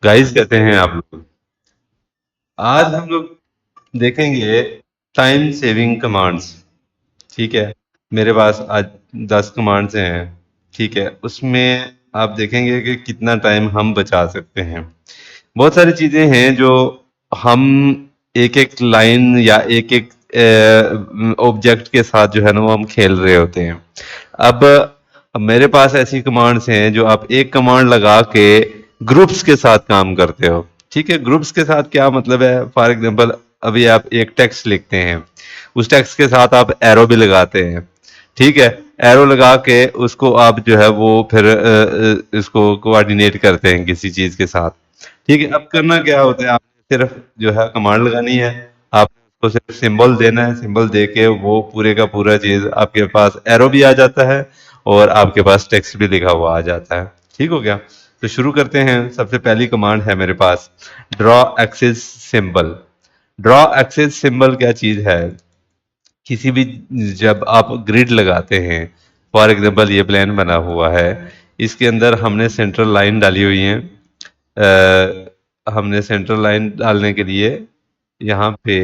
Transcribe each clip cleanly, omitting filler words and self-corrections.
Guys कहते हैं आप लोग। आज हम लोग देखेंगे टाइम सेविंग कमांड्स। ठीक है। मेरे पास आज 10 कमांड्स हैं। ठीक है, उसमें आप देखेंगे कि कितना टाइम हम बचा सकते हैं। बहुत सारी चीजें हैं जो हम एक एक लाइन या एक एक ऑब्जेक्ट के साथ जो है ना वो हम खेल रहे होते हैं। अब मेरे पास ऐसी कमांड्स हैं जो आप एक कमांड लगा के ग्रुप्स के साथ काम करते हो। ठीक है, ग्रुप्स के साथ क्या मतलब है, फॉर एग्जांपल अभी आप एक टेक्स्ट लिखते हैं, उस टेक्स्ट के साथ आप एरो भी लगाते हैं। ठीक है, एरो लगा के उसको आप जो है वो फिर इसको कोऑर्डिनेट करते हैं किसी चीज के साथ। ठीक है, अब करना क्या होता है, आपने सिर्फ जो है कमांड लगानी है। आप उसको सिर्फ सिंबल देना है, सिंबल दे के वो पूरे का पूरा चीज आपके पास एरो भी आ जाता है और आपके पास टेक्स्ट भी लिखा हुआ आ जाता है। ठीक हो गया। तो शुरू करते हैं। सबसे पहली कमांड है मेरे पास, draw axis symbol. Draw axis symbol क्या चीज है, किसी भी, जब आप ग्रिड लगाते हैं, फॉर एग्जांपल ये प्लान बना हुआ है, इसके अंदर हमने सेंट्रल लाइन डाली हुई है। हमने सेंट्रल लाइन डालने के लिए यहाँ पे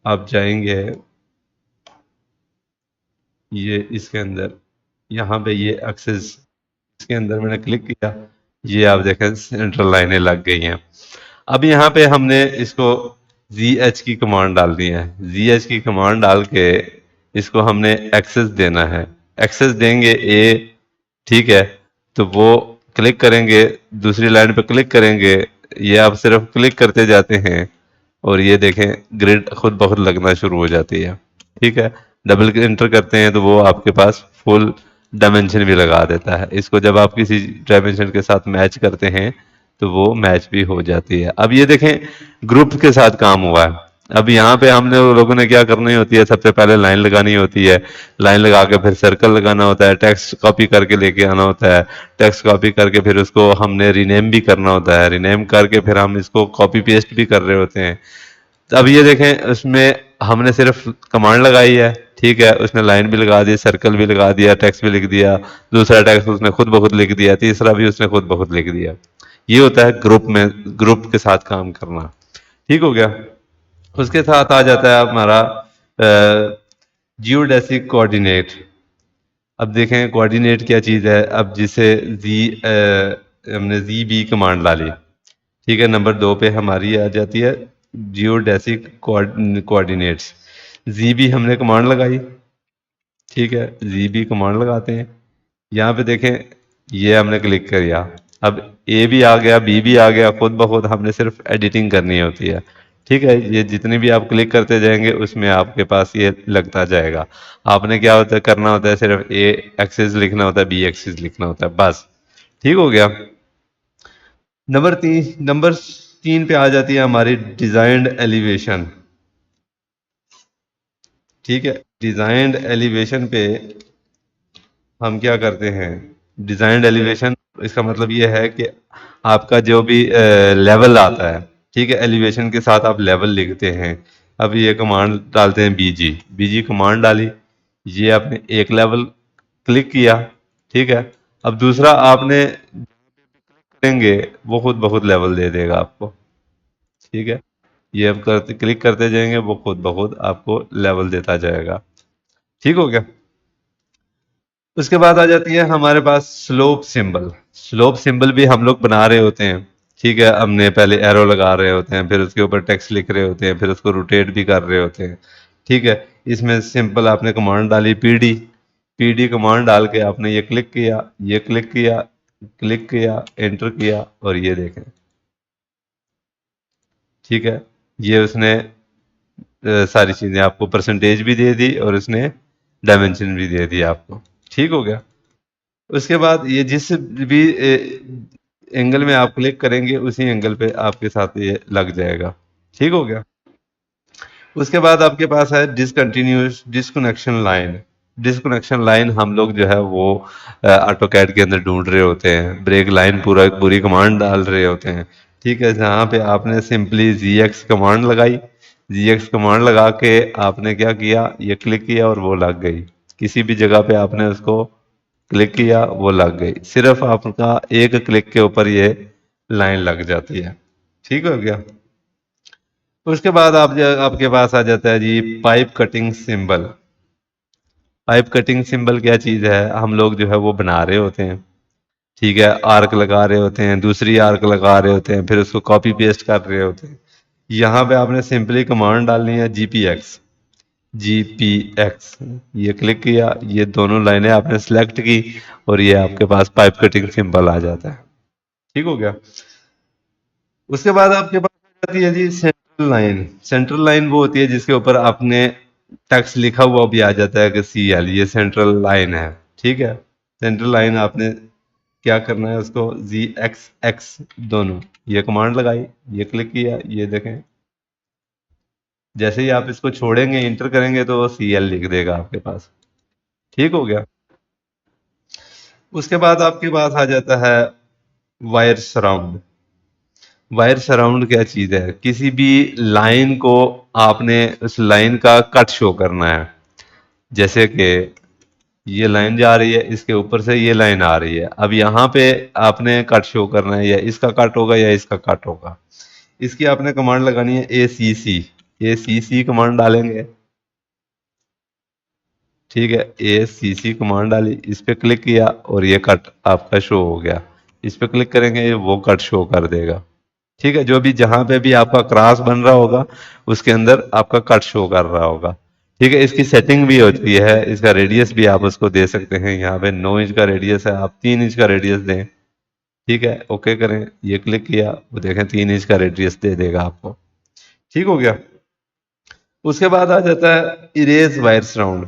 आप जाएंगे, ये इसके अंदर, यहाँ पे ये एक्सेस, इसके अंदर मैंने क्लिक किया, ये आप देखें सेंट्रल लाइनें लग गई हैं। अब यहाँ पे हमने इसको जी एच की कमांड डालनी है। जी एच की कमांड डाल के इसको हमने एक्सेस देना है। एक्सेस देंगे ए, ठीक है, तो वो क्लिक करेंगे, दूसरी लाइन पे क्लिक करेंगे, ये आप सिर्फ क्लिक करते जाते हैं और ये देखें ग्रिड खुद ब खुद लगना शुरू हो जाती है। ठीक है, डबल इंटर करते हैं तो वो आपके पास फुल डायमेंशन भी लगा देता है। इसको जब आप किसी डायमेंशन के साथ मैच करते हैं तो वो मैच भी हो जाती है। अब ये देखें ग्रुप के साथ काम हुआ है। अब यहाँ पे हमने लोगों ने क्या करनी होती है, सबसे पहले लाइन लगानी होती है, लाइन लगा के फिर सर्कल लगाना होता है, टेक्स्ट कॉपी करके लेके आना होता है, टेक्स्ट कॉपी करके फिर उसको हमने रीनेम भी करना होता है, रीनेम करके फिर हम इसको कॉपी पेस्ट भी कर रहे होते हैं। तो अब ये देखें उसमें हमने सिर्फ कमांड लगाई है, ठीक है, उसने लाइन भी लगा दी, सर्कल भी लगा दिया, टेक्स्ट भी लिख दिया, दूसरा टेक्स्ट उसने खुद ब खुद लिख दिया, तीसरा भी उसने खुद ब खुद लिख दिया। ये होता है ग्रुप में, ग्रुप के साथ काम करना। ठीक हो गया। उसके साथ आ जाता है हमारा जियोडेसिक कोऑर्डिनेट। अब देखें कोऑर्डिनेट क्या चीज़ है। अब जिसे जी हमने जी बी कमांड डाली, ठीक है, नंबर 2 पे हमारी आ जाती है जियोडेसिक कोऑर्डिनेट्स। जी बी हमने कमांड लगाई, ठीक है, जी बी कमांड लगाते हैं। यहाँ पे देखें ये हमने क्लिक किया, अब ए भी आ गया, बी भी आ गया, खुद ब खुद हमने सिर्फ एडिटिंग करनी होती है। ठीक है, ये जितने भी आप क्लिक करते जाएंगे उसमें आपके पास ये लगता जाएगा। आपने क्या होता है, करना होता है, सिर्फ ए एक्सिस लिखना होता है, बी एक्सिस लिखना होता है, बस। ठीक हो गया। नंबर 3 पे आ जाती है हमारी डिजाइंड एलिवेशन। ठीक है, डिजाइंड एलिवेशन पे हम क्या करते हैं, डिजाइंड एलिवेशन इसका मतलब ये है कि आपका जो भी लेवल आता है, ठीक है, एलिवेशन के साथ आप लेवल लिखते हैं। अब ये कमांड डालते हैं बीजी, बीजी कमांड डाली, ये आपने एक लेवल क्लिक किया, ठीक है। अब दूसरा आपने करेंगे, वो खुद ब खुद लेवल दे देगा आपको। ठीक है, ये अब करते क्लिक करते जाएंगे, वो खुद ब खुद आपको लेवल देता जाएगा। ठीक हो गया। उसके बाद आ जाती है हमारे पास स्लोप सिंबल। स्लोप सिंबल भी हम लोग बना रहे होते हैं। ठीक है, हमने पहले एरो लगा रहे होते हैं, फिर उसके ऊपर टेक्स्ट लिख रहे होते हैं, फिर उसको रोटेट भी कर रहे होते हैं। ठीक है, इसमें सिंपल आपने कमांड डाली पीडी, पीडी कमांड डाल के आपने ये क्लिक किया, ये क्लिक किया, क्लिक किया, एंटर किया और ये देखें। ठीक है, ये उसने सारी चीजें आपको परसेंटेज भी दे दी और उसने डायमेंशन भी दे दिया आपको। ठीक हो गया। उसके बाद ये जिस भी एंगल में आप क्लिक करेंगे उसी एंगल पे आपके साथ ये लग जाएगा। ठीक हो गया। उसके बाद आपके पास है discontinuous disconnection line. Disconnection line हम लोग जो है वो ऑटो कैड के अंदर ढूंढ रहे होते हैं, ब्रेक लाइन पूरा पूरी कमांड डाल रहे होते हैं। ठीक है, जहाँ पे आपने सिंपली जी एक्स कमांड लगाई, जी एक्स कमांड लगा के आपने क्या किया, ये क्लिक किया और वो लग गई। किसी भी जगह पे आपने उसको क्लिक किया, वो लग गई। सिर्फ आपका एक क्लिक के ऊपर ये लाइन लग जाती है। ठीक हो गया। उसके बाद आपके पास आ जाता है जी pipe cutting symbol. Pipe cutting symbol क्या चीज़ है, हम लोग जो है वो बना रहे होते हैं, ठीक है, आर्क लगा रहे होते हैं, दूसरी आर्क लगा रहे होते हैं, फिर उसको कॉपी पेस्ट कर रहे होते हैं। यहाँ पे आपने सिंपली कमांड डालनी है GPX। GPX ये क्लिक किया, ये दोनों लाइनें आपने सेलेक्ट की और ये आपके पास पाइप कटिंग सिंबल आ जाता है। ठीक हो गया। उसके बाद आपके पास आ जाती है जी सेंट्रल लाइन। सेंट्रल लाइन वो होती है जिसके ऊपर आपने टेक्स्ट लिखा हुआ भी आ जाता है कि CL, ये सेंट्रल लाइन है। ठीक है। सेंट्रल लाइन आपने क्या करना है, उसको GXX दोनों, ये कमांड लगाई, ये क्लिक किया, ये देखें, जैसे ही आप इसको छोड़ेंगे इंटर करेंगे तो CL लिख देगा आपके पास। ठीक हो गया। उसके बाद आपके पास आ जाता है वायर सराउंड। वायर सराउंड क्या चीज़ है, किसी भी लाइन को आपने उस लाइन का कट शो करना है। जैसे कि ये लाइन जा रही है, इसके ऊपर से ये लाइन आ रही है, अब यहाँ पे आपने कट शो करना है, या इसका कट होगा या इसका कट होगा। इसकी आपने कमांड लगानी है ACC कमांड डालेंगे। ठीक है, ACC कमांड डाली, इस पे क्लिक किया और ये कट आपका शो हो गया। इस पे क्लिक करेंगे वो कट शो कर देगा। ठीक है, जो भी जहां पे भी आपका क्रॉस बन रहा होगा उसके अंदर आपका कट शो कर रहा होगा। ठीक है, इसकी सेटिंग भी होती है, इसका रेडियस भी आप उसको दे सकते हैं। यहाँ पे 9 इंच का रेडियस है, आप 3 इंच का रेडियस दें। ठीक है, ओके करें, ये क्लिक किया, वो देखें 3 इंच का रेडियस दे देगा आपको। ठीक हो गया। उसके बाद आ जाता है इरेज वायर सराउंड।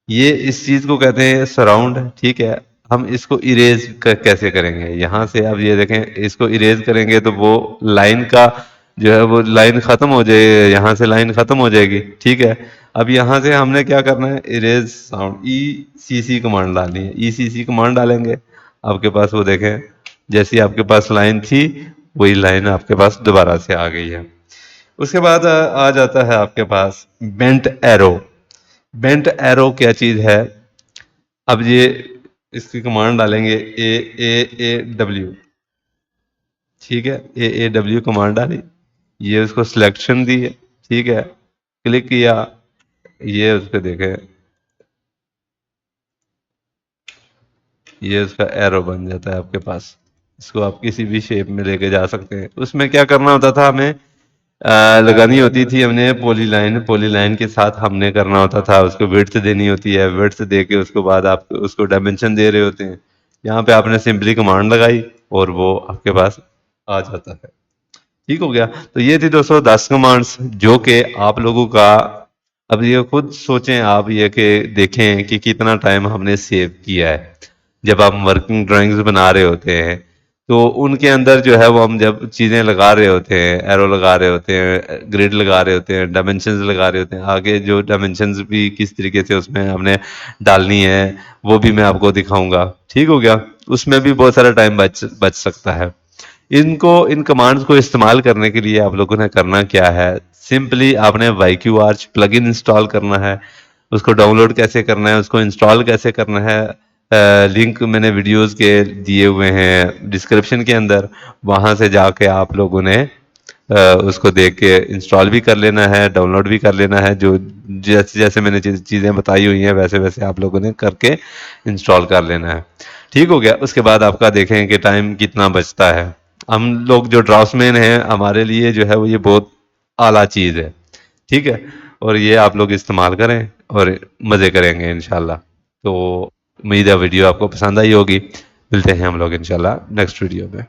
ये इस चीज को कहते हैं सराउंड। ठीक है, हम इसको इरेज कैसे करेंगे, यहां से आप ये देखें, इसको इरेज करेंगे तो वो लाइन का जो है वो लाइन खत्म हो जाए, यहां से लाइन खत्म हो जाएगी। ठीक है, अब यहां से हमने क्या करना है, इरेज साउंड ECC कमांड डालनी है। ECC कमांड डालेंगे, आपके पास वो देखें, जैसी आपके पास लाइन थी वही लाइन आपके पास दोबारा से आ गई है। उसके बाद आ जाता है आपके पास बेंट एरो। बेंट एरो क्या चीज है, अब ये इसकी कमांड डालेंगे AAW। ठीक है, AAW कमांड डाली, ये उसको सिलेक्शन दी है। ठीक है, क्लिक किया, ये उसको देखें, ये उसका एरो बन जाता है आपके पास। इसको आप किसी भी शेप में लेके जा सकते हैं। उसमें क्या करना होता था, हमें लगानी होती थी हमने पॉली लाइन के साथ हमने करना होता था, उसको विड्थ देनी होती है, विड्थ दे के उसके बाद आप उसको डायमेंशन दे रहे होते हैं। यहाँ पे आपने सिंपली कमांड लगाई और वो आपके पास आ जाता है। ठीक हो गया। तो ये थी दोस्तों 10 कमांड्स जो कि आप लोगों का, अब ये खुद सोचें आप, ये कि देखें कि कितना टाइम हमने सेव किया है। जब आप वर्किंग ड्राइंग्स बना रहे होते हैं तो उनके अंदर जो है वो हम जब चीज़ें लगा रहे होते हैं, एरो लगा रहे होते हैं, ग्रिड लगा रहे होते हैं, डायमेंशंस लगा रहे होते हैं, आगे जो डायमेंशंस भी किस तरीके से उसमें हमने डालनी है वो भी मैं आपको दिखाऊंगा। ठीक हो गया। उसमें भी बहुत सारा टाइम बच बच सकता है। इन कमांड्स को इस्तेमाल करने के लिए आप लोगों ने करना क्या है, सिंपली आपने YQ आर्च प्लगइन इंस्टॉल करना है। उसको डाउनलोड कैसे करना है, उसको इंस्टॉल कैसे करना है, लिंक मैंने वीडियोस के दिए हुए हैं डिस्क्रिप्शन के अंदर, वहां से जाके आप लोगों ने उसको देख के इंस्टॉल भी कर लेना है, डाउनलोड भी कर लेना है। जो जैसे जैसे मैंने चीज़ें बताई हुई हैं वैसे वैसे आप लोगों ने करके इंस्टॉल कर लेना है। ठीक हो गया। उसके बाद आपका देखें कि टाइम कितना बचता है। हम लोग जो ड्राफ्ट्समैन हैं हमारे लिए जो है वो ये बहुत आला चीज़ है। ठीक है, और ये आप लोग इस्तेमाल करें और मज़े करेंगे इंशाल्लाह। तो उम्मीद है वीडियो आपको पसंद आई होगी। मिलते हैं हम लोग इंशाल्लाह नेक्स्ट वीडियो में।